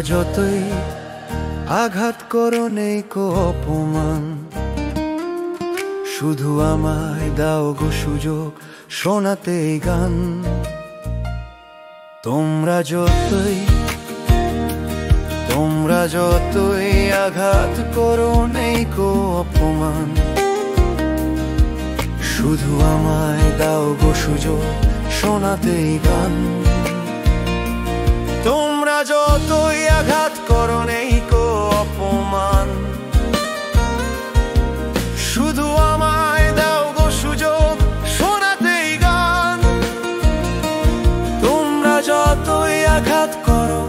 যতই আঘাত করো নেই কো অপমান, শুধু আমায় দাও গো সুযোগ শোনাতে এই গান। তোমরা যতই আঘাত করো নেই কো অপমান, শুধু আমায় দাও গো সুযোগ শোনাতে এই গান। তোমরা যতই আঘাত করো নেই কো অপমান, শুধু আমায় দাও গো সুযোগ শোনাতে এই গান। তোমরা যতই আঘাত করো,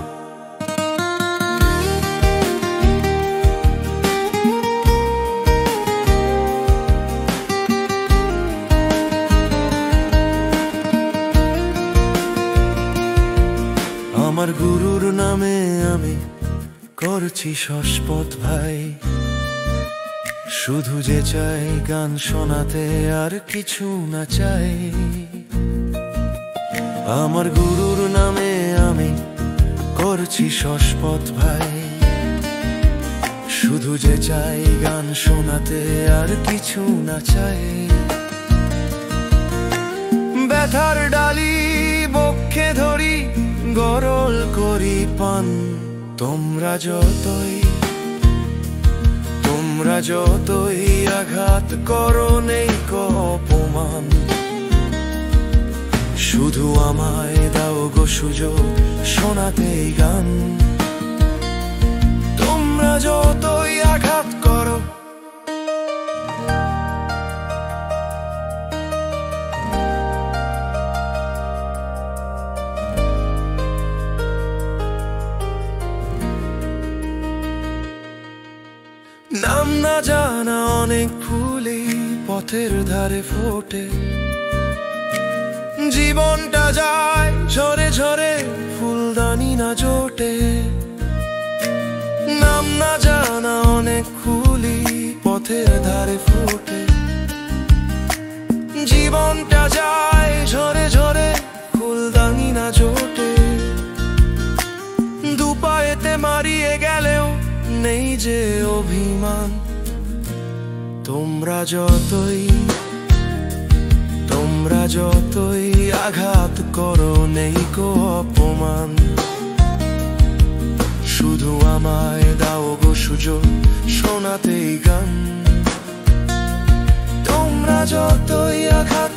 আমার গুরুর নামে আমি করছি শপথ ভাই, শুধু যে চাই গান শোনাতে আর কিছু না চাই। আমার গুরুর নামে আমি করছি শপথ ভাই, শুধু যে চাই গান শোনাতে আর কিছু না চাই। ব্যথার ডালি বক্ষে ধরি গরল করি পান। তোমরা যতই আঘাত করো নেই কো অপমান, শুধু আমায় দাও গো সুযোগ শোনাতে এই গান। তোমরা যতই আঘাত করো, নাম না জানা অনেক ফুলই পথের ধারে ফোটে, জীবনটা যায় ঝরে ঝরে ফুলদানি না জোটে। নাম না জানা অনেক ফুলই পথের ধারে ফোটে, জীবনটা যায় ঝরে ঝরে ফুলদানি না জোটে। দুপায়েতে মারিয়ে গেলেও নেই যে অভিমান। তোমরা যতই আঘাত করো নেই কো অপমান, শুধু আমায় দাও গো সুযোগ শোনাতে এই গান। তোমরা যতই আঘাত